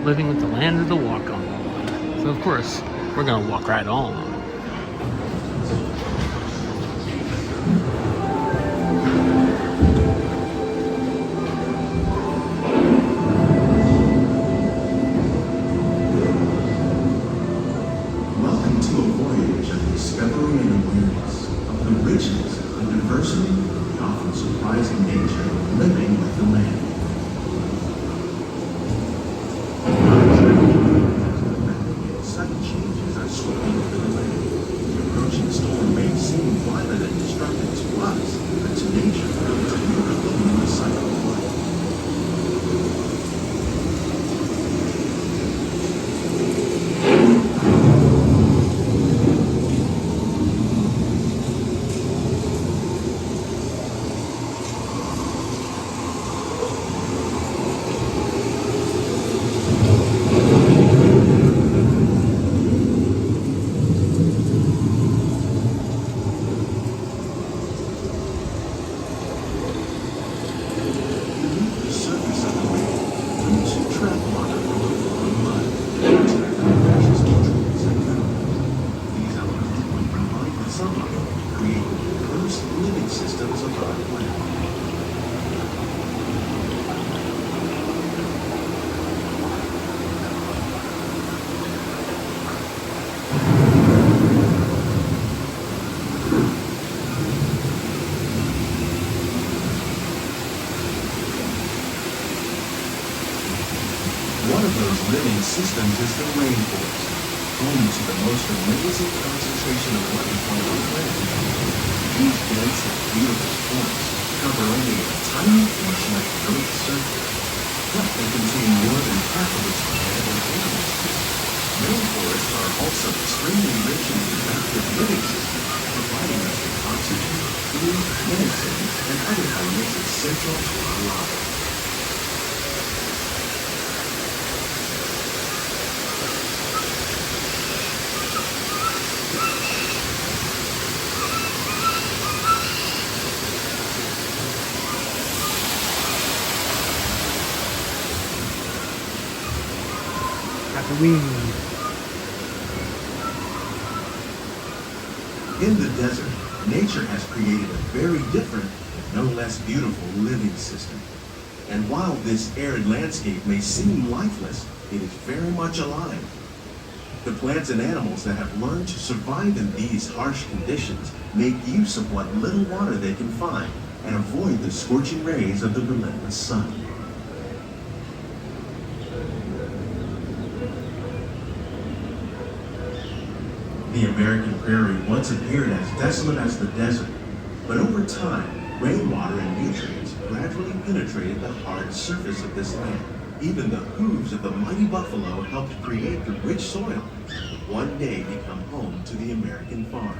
living with the land of the walk-on. So of course, we're gonna walk right on. Welcome to a voyage of discovery and awareness of the richness and diversity of the often surprising nature of living with the land. Sudden changes are sweeping over the land. The approaching storm may seem violent and destructive to us, but to nature, it's a beautiful cycle of life. One of those living systems is the rainforest, home to the most amazing concentration of life on our planet. These dense and beautiful forests cover only a tiny portion of the Earth's surface, but they contain more than half of its planet and animals. Rainforests are also extremely rich in productive living systems, providing us with oxygen, food, medicine, and other elements essential to our lives. In the desert, nature has created a very different, but no less beautiful living system. And while this arid landscape may seem lifeless, it is very much alive. The plants and animals that have learned to survive in these harsh conditions make use of what little water they can find and avoid the scorching rays of the relentless sun. The American prairie once appeared as desolate as the desert, but over time, rainwater and nutrients gradually penetrated the hard surface of this land. Even the hooves of the mighty buffalo helped create the rich soil that would one day become home to the American farm.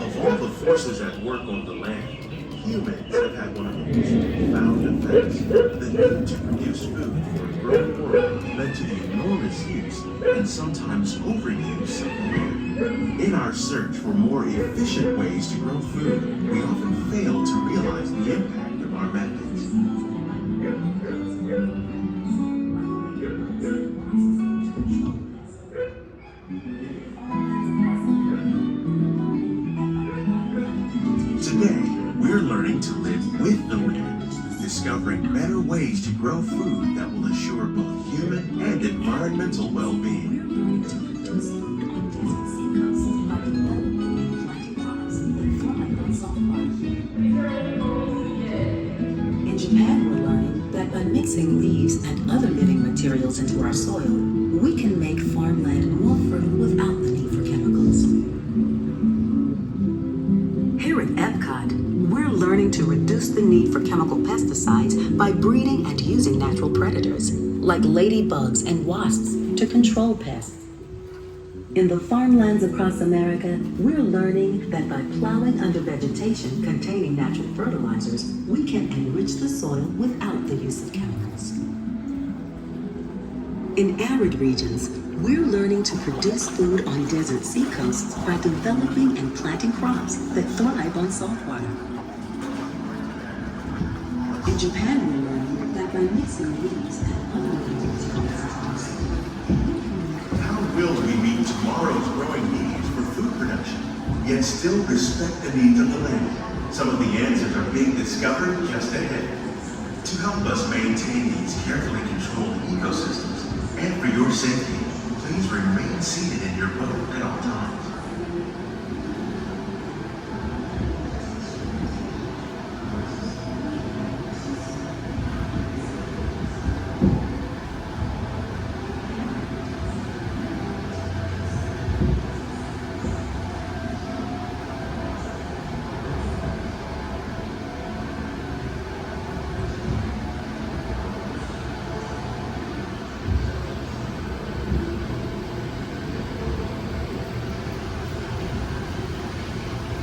Of all the forces at work on the land, humans have had one of the most profound effects. The need to produce food for a growing world led to the enormous use and sometimes overuse of the land. In our search for more efficient ways to grow food, we often fail to realize the impact of our methods. Today, we're learning to live with the land, discovering better ways to grow food that will assure both human and environmental well-being. In Japan, we're learning that by mixing these and other living materials into our soil, we can make farmland more fertile without the need for chemicals. Here at Epcot, we're learning to to reduce the need for chemical pesticides by breeding and using natural predators, like ladybugs and wasps, to control pests. In the farmlands across America, we're learning that by plowing under vegetation containing natural fertilizers, we can enrich the soil without the use of chemicals. In arid regions, we're learning to produce food on desert seacoasts by developing and planting crops that thrive on salt water. In Japan, we're learning that by mixing leaves and other materials, How will we meet tomorrow's growing needs for food production, yet still respect the needs of the land? Some of the answers are being discovered just ahead. To help us maintain these carefully controlled ecosystems, and for your safety, please remain seated in your boat at all times.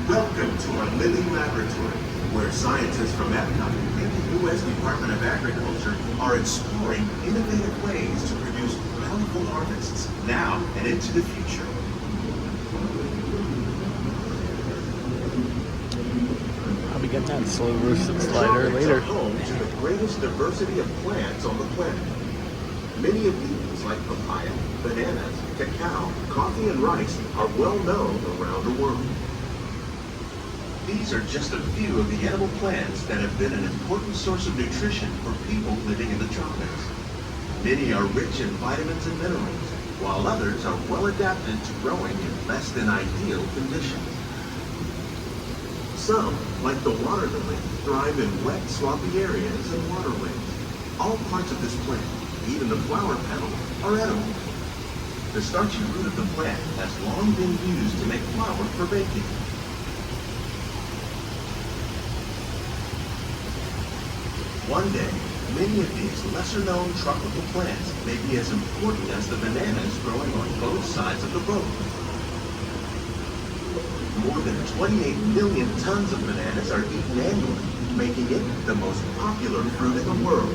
Welcome to our living laboratory, where scientists from Epcot and the U.S. Department of Agriculture are exploring innovative ways to produce bountiful harvests now and into the future. I'll be getting that slow roasted slider Tropics later. are home to the greatest diversity of plants on the planet. Many of these, like papaya, bananas, cacao, coffee, and rice, are well known around the world. These are just a few of the edible plants that have been an important source of nutrition for people living in the tropics. Many are rich in vitamins and minerals, while others are well adapted to growing in less than ideal conditions. Some, like the water lily, thrive in wet, swampy areas and waterways. All parts of this plant, even the flower petals, are edible. The starchy root of the plant has long been used to make flour for baking. One day, many of these lesser-known tropical plants may be as important as the bananas growing on both sides of the boat. More than 28 million tons of bananas are eaten annually, making it the most popular fruit in the world.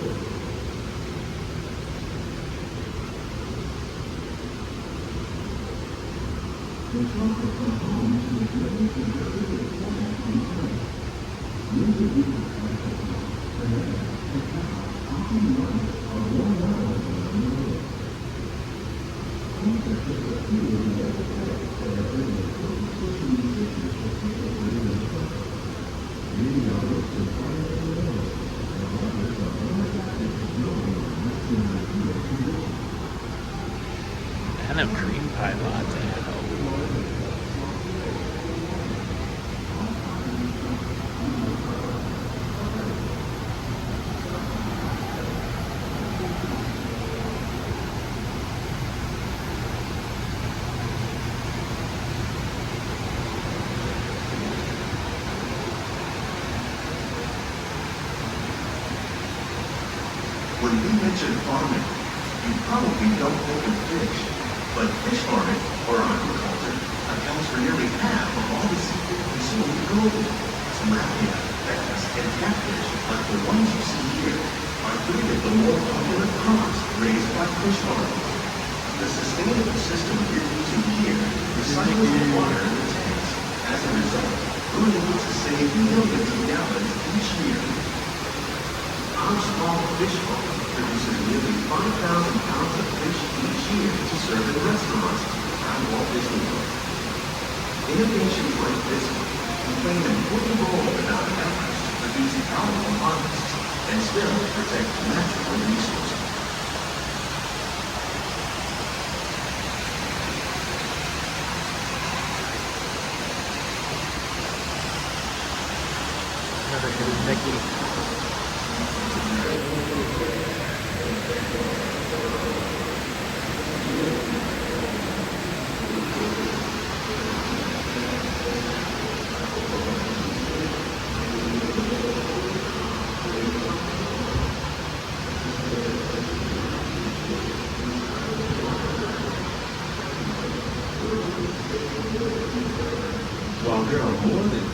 And a cream pie latte. When we mention farming, you probably don't think of fish, but fish farming, or aquaculture, accounts for nearly half of all the seafood consumed globally. Tilapia, bass, and catfish, like the ones you see here, are three of the more popular crops raised by fish farmers. The sustainable system we're using here recycles the water in the tanks. As a result, we're able to save millions of gallons each year. Our small fish farm produces nearly 5,000 pounds of fish each year to serve in restaurants around Walt Disney World. Innovations like this one can play an important role in our efforts to produce powerful harvests and still protect natural resources. Another good Mickey.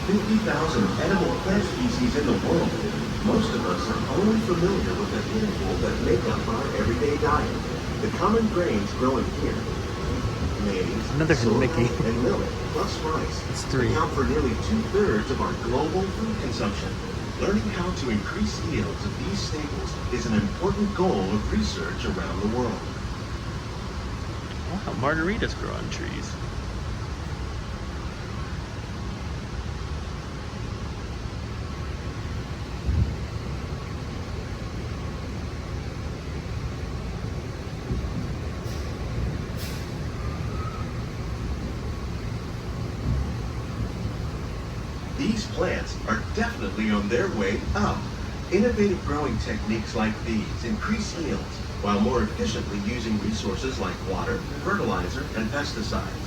50,000 edible plant species in the world, most of us are only familiar with the handful that make up our everyday diet. The common grains growing here, maize, Another sorghum, Mickey. and millet, plus rice, It's 3. account for nearly 2/3 of our global food consumption. Learning how to increase yields of these staples is an important goal of research around the world. Wow, margaritas grow on trees. These plants are definitely on their way up. Innovative growing techniques like these increase yields while more efficiently using resources like water, fertilizer, and pesticides.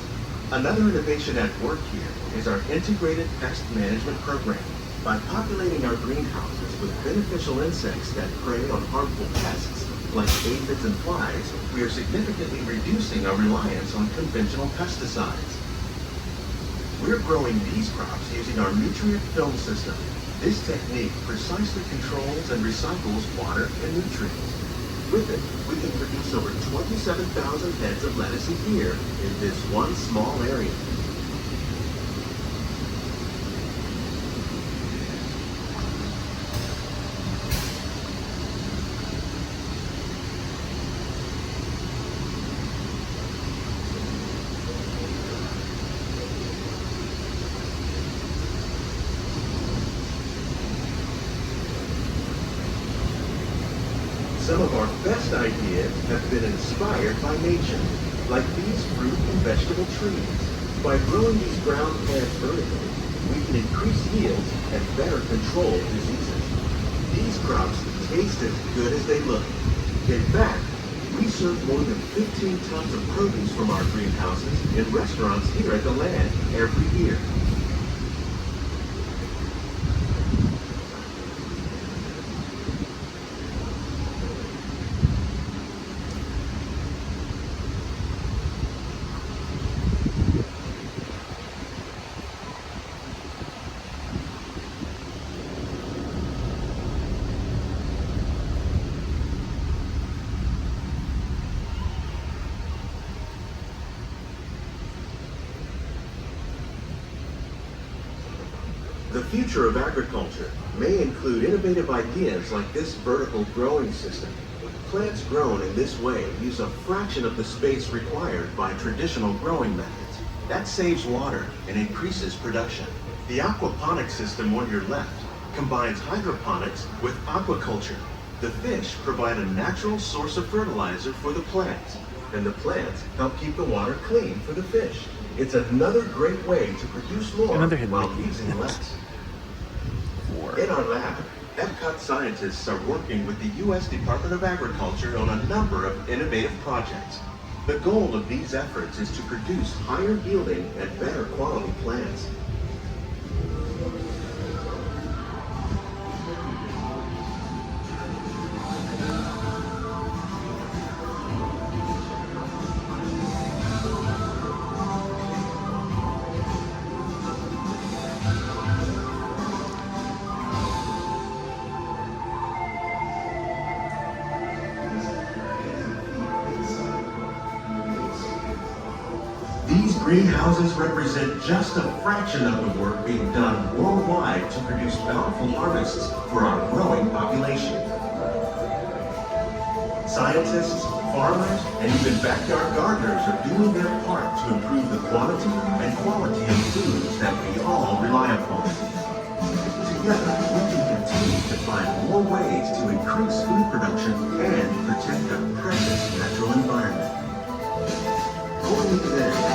Another innovation at work here is our integrated pest management program. By populating our greenhouses with beneficial insects that prey on harmful pests like aphids and flies, we are significantly reducing our reliance on conventional pesticides. We're growing these crops using our nutrient film system. This technique precisely controls and recycles water and nutrients. With it, we can produce over 27,000 heads of lettuce a year in this one small area. Some of our best ideas have been inspired by nature, like these fruit and vegetable trees. By growing these ground plants vertically, we can increase yields and better control diseases. These crops taste as good as they look. In fact, we serve more than 15 tons of produce from our greenhouses in restaurants here at the land every year. The future of agriculture may include innovative ideas like this vertical growing system. Plants grown in this way use a fraction of the space required by traditional growing methods. That saves water and increases production. The aquaponics system on your left combines hydroponics with aquaculture. The fish provide a natural source of fertilizer for the plants, and the plants help keep the water clean for the fish. It's another great way to produce more while using less. In our lab, Epcot scientists are working with the U.S. Department of Agriculture on a number of innovative projects. The goal of these efforts is to produce higher yielding and better quality plants. These greenhouses represent just a fraction of the work being done worldwide to produce bountiful harvests for our growing population. Scientists, farmers, and even backyard gardeners are doing their part to improve the quantity and quality of foods that we all rely upon. Together, we can continue to find more ways to increase food production and protect our precious natural environment. Going into that